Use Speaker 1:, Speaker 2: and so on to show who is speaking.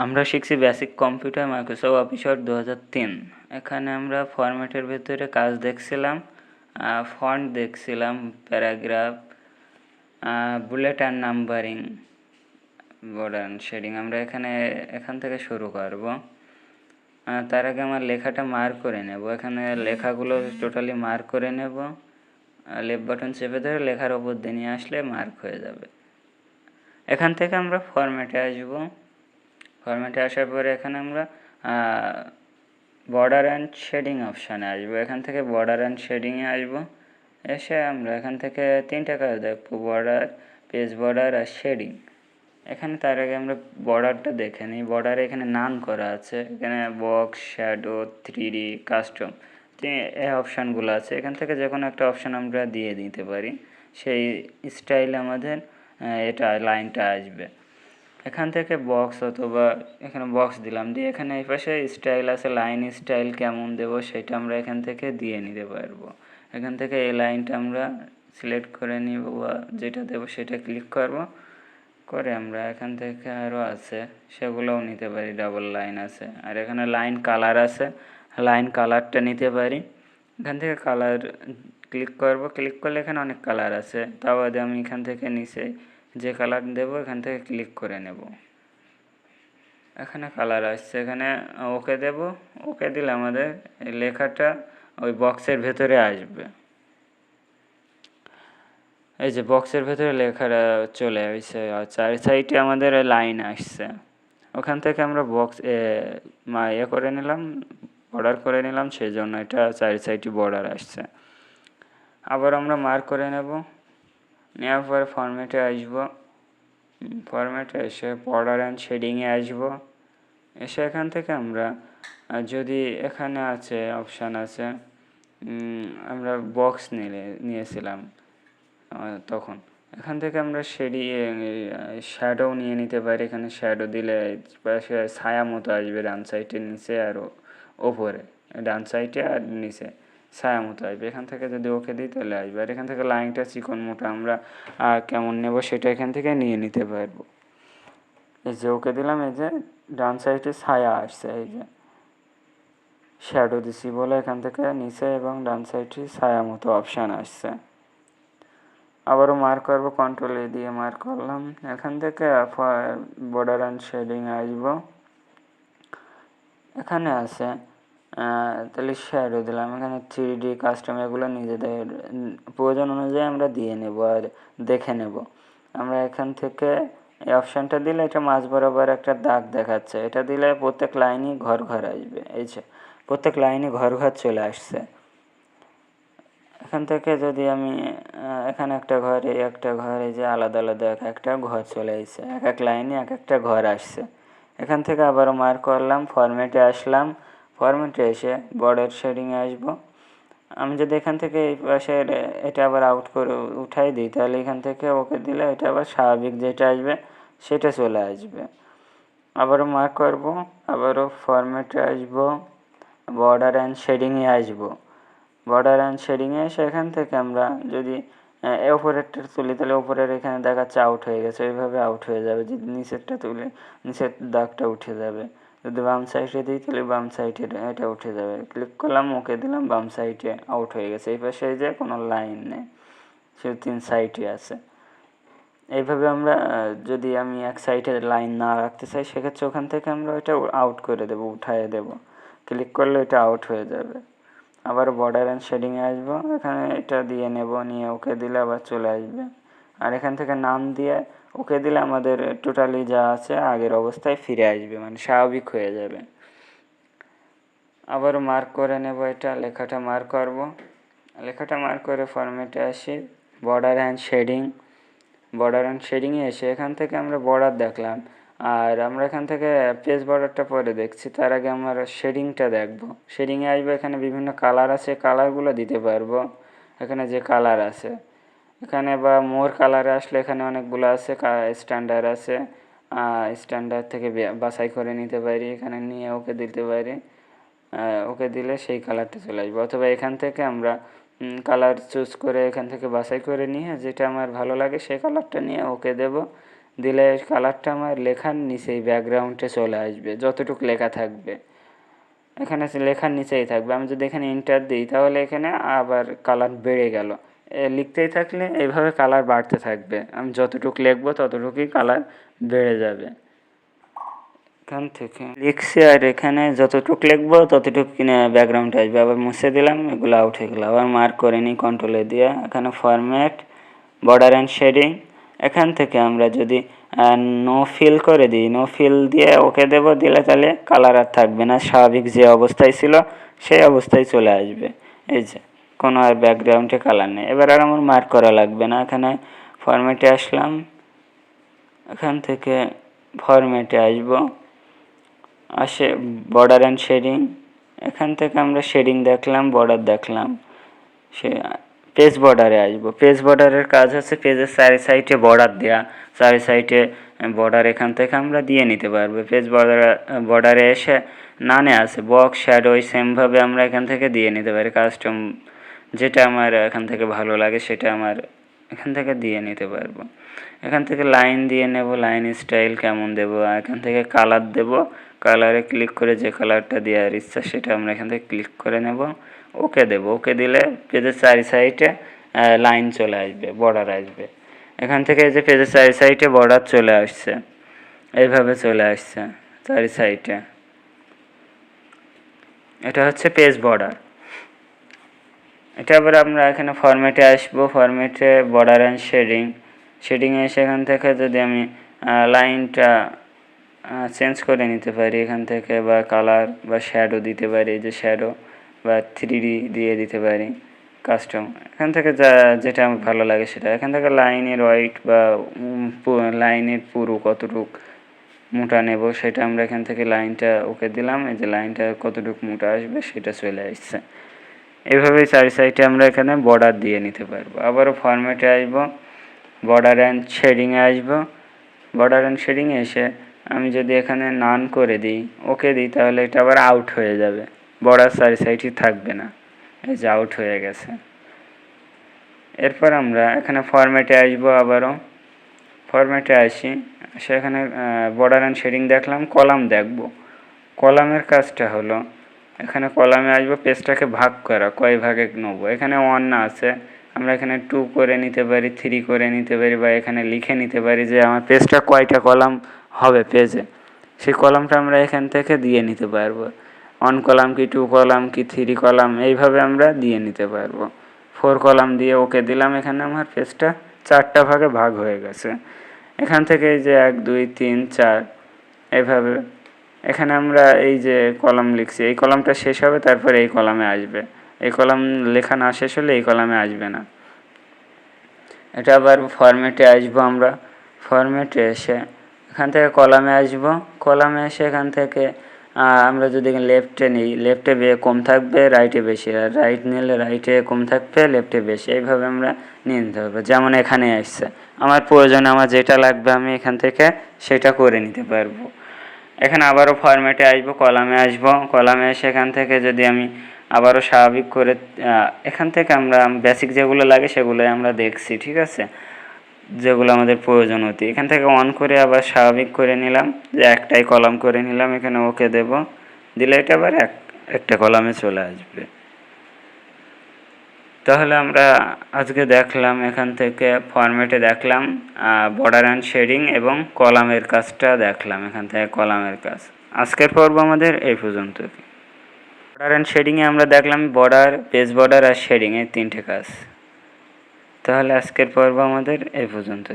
Speaker 1: আমরা শিখছি basic computer Microsoft Office Word 2003। এখানে আমরা ফরম্যাটের ভেতরে কাজ দেখছিলাম, ফন্ট দেখছিলাম, paragraph, bullet and numbering, border and shading. আমরা এখান থেকে শুরু করব। তার আগে আমার লেখাটা মার্ক করে নেব। এখানে লেখাগুলো টোটালি মার্ক করে নেব। লেফট বাটন চেপে ধরে লেখার ওপর দিয়ে নিয়ে আসলে মার্ক হয়ে যাবে। এখান থেকে আমরা ফরম্যাটে আসব। ফরম্যাটে আসার পরে এখানে আমরা বর্ডার অ্যান্ড শেডিং অপশানে আসবো। এখান থেকে বর্ডার অ্যান্ড শেডিংয়ে আসবো। এসে আমরা এখান থেকে তিনটা কাজ দেখবো, বর্ডার, পেজ বর্ডার আর শেডিং। এখানে তার আগে আমরা বর্ডারটা দেখে নিই। বর্ডারে এখানে নান করা আছে, এখানে বক্স, শ্যাডো, 3D, কাস্টম, এই অপশানগুলো আছে। এখান থেকে যে কোনো একটা অপশান আমরা দিয়ে দিতে পারি, সেই স্টাইলে আমাদের এটা লাইনটা আসবে। এখান থেকে বক্স অথবা এখানে বক্স দিলাম, দিয়ে এখানে এই পাশে স্টাইল আছে, লাইন স্টাইল কেমন দেব সেটা আমরা এখান থেকে দিয়ে নিতে পারবো। এখান থেকে এই লাইনটা আমরা সিলেক্ট করে নিব বা যেটা দেব সেটা ক্লিক করব, করে আমরা এখান থেকে আরও আছে সেগুলোও নিতে পারি। ডাবল লাইন আছে, আর এখানে লাইন কালার আছে, লাইন কালারটা নিতে পারি। এখান থেকে কালার ক্লিক করব, ক্লিক করলে এখানে অনেক কালার আছে, তা বাদে আমি এখান থেকে নিচে যে কালার দেব এখান থেকে ক্লিক করে নেব। এখানে কালার আসছে, এখানে ওকে দেব। ওকে দিলে আমাদের লেখাটা ওই বক্সের ভেতরে আসবে। এই যে বক্সের ভেতরে লেখাটা চলে আসছে, আর চার সাইডে আমাদের লাইন আসছে। ওখান থেকে আমরা বক্স করে নিলাম, বর্ডার করে নিলাম, সেই জন্য এটা চার সাইডে বর্ডার আসছে। আবার আমরা মার্ক করে নেব। নেওয়ার পরে ফরম্যাটে আসব। ফরম্যাটে এসে বর্ডার অ্যান্ড শেডিংয়ে আসব। এসে এখান থেকে আমরা যদি এখানে আছে অপশান আছে, আমরা বক্স নিয়েছিলাম তখন, এখান থেকে আমরা শ্যাডো নিয়ে নিতে পারি। এখানে শ্যাডো দিলে ছায়া মতো আসবে ডান সাইডের নিচে আর ওপরে, ডান সাইডে আর নিচে ছায়া মতো আসবে। এখান থেকে যদি ওকে দিই তাহলে আসবে। আর এখান থেকে লাইনটা চিকন মোটা আমরা কেমন নেব সেটা এখান থেকে নিয়ে নিতে পারবো। এই যে ওকে দিলাম, এই যে ডান সাইডে ছায়া আসছে, এই যে শ্যাডো দিছি বলে এখান থেকে নিচে এবং ডান সাইডে ছায়া মতো অপশান আসছে। আবারও মার্ক করবো, কন্ট্রোল এ দিয়ে মার্ক করলাম। এখান থেকে বর্ডার অ্যান্ড শেডিং আসব। এখানে আছে তাহলে শ্যাডো দিলাম। এখানে 3D, কাস্টম, এগুলো নিজেদের প্রয়োজন অনুযায়ী আমরা দিয়ে নেব আর দেখে নেব। আমরা এখান থেকে এই অপশানটা দিলে এটা মাঝ বরাবর একটা দাগ দেখাচ্ছে, এটা দিলে প্রত্যেক লাইনই ঘর ঘর আসবে। এই যে প্রত্যেক লাইনই ঘর ঘর চলে আসছে। এখান থেকে যদি আমি এখানে একটা ঘরে একটা ঘরে যে আলাদা আলাদা একটা ঘর চলে আসছে, এক এক লাইনে এক একটা ঘর আসছে। এখান থেকে আবারও মার্ক করলাম, ফরম্যাটে আসলাম। ফরম্যাটে এসে বর্ডার শেডিংয়ে আসবো। আমি যদি এখান থেকে এই পাশের এটা আবার আউট করে উঠাই দিই, তাহলে এখান থেকে ওকে দিলে এটা আবার স্বাভাবিক যেটা আসবে সেটা চলে আসবে। আবারও মার্ক করব, আবারও ফরম্যাটে আসবো, বর্ডার অ্যান্ড শেডিংয়ে আসবো। বর্ডার অ্যান্ড শেডিংয়ে এসে এখান থেকে আমরা যদি ওপরেরটা তুলি তাহলে ওপরের এখানে দেখাচ্ছে আউট হয়ে গেছে, ওইভাবে আউট হয়ে যাবে। যদি নিচেরটা তুলি নিচের দাগটা উঠে যাবে। যদি বাম সাইডে দিই তাহলে বাম সাইডে এটা উঠে যাবে। ক্লিক করলাম, ওকে দিলাম, বাম সাইডে আউট হয়ে গেছে। এই পাশে যে কোনো লাইন নেই, শুধু 3 সাইডে আছে। এইভাবে আমরা যদি আমি এক সাইডে লাইন না রাখতে চাই সেক্ষেত্রে ওখান থেকে আমরা ওইটা আউট করে দেবো, উঠায়ে দেবো। ক্লিক করলে এটা আউট হয়ে যাবে। আবার বর্ডার অ্যান্ড শেডিংয়ে আসবো, এখানে এটা দিয়ে নেব, নিয়ে ওকে দিলে আবার চলে আসবে। আর এখান থেকে নাম দিয়ে ওকে দিলে আমাদের টোটালি যা আছে আগের অবস্থায় ফিরে আসবে, মানে স্বাভাবিক হয়ে যাবে। আবারও মার্ক করে নেব, এটা লেখাটা মার্ক করব। লেখাটা মার্ক করে ফরম্যাটে আসি, border and shading. Border and শেডিংয়ে এসে এখান থেকে আমরা বর্ডার দেখলাম, আর আমরা এখান থেকে পেজ বর্ডারটা পরে দেখছি। তার আগে আমরা শেডিংটা দেখব। শেডিংয়ে আসবে, এখানে বিভিন্ন কালার আছে, কালারগুলো দিতে পারবো। এখানে যে কালার আছে এখানে, বা মোর কালারে আসলে এখানে অনেকগুলো আছে, স্ট্যান্ডার্ড আছে, স্ট্যান্ডার্ড থেকে বাছাই করে নিতে পারি। এখানে নিয়ে ওকে দিতে পারি, ওকে দিলে সেই কালারটা চলে আসবে। অথবা এখান থেকে আমরা কালার চুজ করে এখান থেকে বাছাই করে নিয়ে যেটা আমার ভালো লাগে সেই কালারটা নিয়ে ওকে দেব, দিলে কালারটা আমার লেখার নিচেই ব্যাকগ্রাউন্ডে চলে আসবে, যতটুকু লেখা থাকবে এখানে লেখার নিচেই থাকবে। আমি যদি এখানে এন্টার দিই তাহলে এখানে আবার কালার বেড়ে গেল। লিখতেই থাকলে এইভাবে কালার বাড়তে থাকবে, আমি যতটুকু লিখবো ততটুকুই কালার বেড়ে যাবে। এখান থেকে লিখছি আর এখানে যতটুকু লিখবো ততটুকু কিনে ব্যাকগ্রাউন্ড আসবে। আবার মুছে দিলাম, এগুলো আউট হয়ে গেলো। আবার মার্ক করে নিই কন্ট্রোলে দিয়ে, এখানে ফরম্যাট বর্ডার অ্যান্ড শেডিং। এখান থেকে আমরা যদি নো ফিল করে দিই, নো ফিল দিয়ে ওকে দেবো, দিলে তাহলে কালার আর থাকবে না, স্বাভাবিক যে অবস্থায় ছিল সেই অবস্থায় চলে আসবে। এই যে কোনো আর ব্যাকগ্রাউন্ডে কালার নেই। এবার আর আমার মার্ক করা লাগবে না। এখানে ফরম্যাটে আসলাম, এখান থেকে ফরম্যাটে আসবো, আসে বর্ডার অ্যান্ড শেডিং। এখান থেকে আমরা শেডিং দেখলাম, বর্ডার দেখলাম, সে পেজ বর্ডারে আসবো। পেজ বর্ডারের কাজ হচ্ছে পেজের চারি সাইডে বর্ডার দেওয়া, চারি সাইডে বর্ডার এখান থেকে আমরা দিয়ে নিতে পারবো। পেজ বর্ডারে এসে নানে আছে বক্স শ্যাডো, সেমভাবে আমরা এখান থেকে দিয়ে নিতে পারি। কাস্টম যেটা আমার এখান থেকে ভালো লাগে সেটা আমার এখান থেকে দিয়ে নিতে পারবো। এখান থেকে লাইন দিয়ে নেব, লাইন স্টাইল কেমন দেব, এখান থেকে কালার দেব, কালারে ক্লিক করে যে কালারটা দেওয়ার ইচ্ছা সেটা আমরা এখান থেকে ক্লিক করে নেব, ওকে দেব। ওকে দিলে পেজের চারি সাইডে লাইন চলে আসবে, বর্ডার আসবে। এখান থেকে যে পেজের চারি সাইডে বর্ডার চলে আসছে, এইভাবে চলে আসছে চারি সাইডে। এটা হচ্ছে পেজ বর্ডার। এটা আবার আমরা এখানে ফরম্যাটে আসবো, ফরম্যাটে বর্ডার অ্যান্ড শেডিং, শেডিংয়ে এসে এখান থেকে যদি আমি লাইনটা চেঞ্জ করে নিতে পারি এখান থেকে, বা কালার বা শ্যাডো দিতে পারি, যে শ্যাডো বা 3D দিয়ে দিতে পারি কাস্টম। এখান থেকে যেটা আমার ভালো লাগে সেটা। এখান থেকে লাইনের হোয়াইট বা লাইনের পুরো কতটুক মোটা নেব সেটা আমরা এখান থেকে লাইনটা ওকে দিলাম, এই যে লাইনটা কতটুকু মোটা আসবে সেটা চলে আসছে। এইভাবেই চারি সাইডে আমরা এখানে বর্ডার দিয়ে নিতে পারবো। আবারও ফরম্যাটে আসবো, বর্ডার অ্যান্ড শেডিংয়ে আসবো। বর্ডার অ্যান্ড শেডিংয়ে এসে আমি যদি এখানে নান করে দিই, ওকে দিই, তাহলে এটা আবার আউট হয়ে যাবে, বর্ডার চারি সাইডই থাকবে না, এই যে আউট হয়ে গেছে। এরপর আমরা এখানে ফরম্যাটে আসবো, আবারও ফরম্যাটে আসি, সেখানে বর্ডার অ্যান্ড শেডিং দেখলাম, কলাম দেখব। কলামের কাজটা হলো এখানে কলামে আসবো, পেজটাকে ভাগ করা, কয় ভাগে নেবো। এখানে 1 আছে, আমরা এখানে 2 করে নিতে পারি, 3 করে নিতে পারি, বা এখানে লিখে নিতে পারি যে আমার পেজটা কয়টা কলাম হবে পেজে, সেই কলামটা আমরা এখান থেকে দিয়ে নিতে পারবো। 1 কলাম কি 2 কলাম কি 3 কলাম, এইভাবে আমরা দিয়ে নিতে পারবো। 4 কলাম দিয়ে ওকে দিলাম, এখানে আমার পেজটা 4টা ভাগে ভাগ হয়ে গেছে। এখান থেকে এই যে 1 2 3 4 এইভাবে এখানে আমরা এই যে কলাম লিখছি, এই কলামটা শেষ হবে, তারপরে এই কলামে আসবে। এই কলাম লেখা না শেষ হলে এই কলামে আসবে না। এটা আবার ফরম্যাটে আসবো, আমরা ফরম্যাটে এসে এখান থেকে কলামে আসবো, কলামে এসে এখান থেকে আমরা যদি লেফটে নিই, লেফটে কম থাকবে, রাইটে বেশি, আর রাইট নিলে রাইটে কম থাকবে, লেফটে বেশি, এইভাবে আমরা নিয়ে নিতে পারবো। যেমন এখানে আসছে, আমার প্রয়োজনে আমার যেটা লাগবে আমি এখান থেকে সেটা করে নিতে পারবো। এখানে আবারও ফরম্যাটে আসবো, কলামে আসবো, কলামে এসে এখান থেকে যদি আমি আবারও স্বাভাবিক করে এখান থেকে আমরা বেসিক যেগুলো লাগে সেগুলোই আমরা দেখছি, ঠিক আছে, যেগুলো আমাদের প্রয়োজন হতে। এখান থেকে অন করে আবার স্বাভাবিক করে নিলাম, যে একটাই কলাম করে নিলাম, এখানে ওকে দেব, দিলে এটা আবার একটা কলামে চলে আসবে। তাহলে আমরা আজকে দেখলাম এখান থেকে ফরম্যাটে দেখলাম, বর্ডার অ্যান্ড শেডিং এবং কলামের কাজটা দেখলাম, এখান থেকে কলামের কাজ। আজকের পর্ব আমাদের এই পর্যন্ত। বর্ডার অ্যান্ড শেডিংয়ে আমরা দেখলাম বর্ডার, পেজ বর্ডার আর শেডিং, এই 3টে কাজ। তাহলে আজকের পর্ব আমাদের এই পর্যন্ত।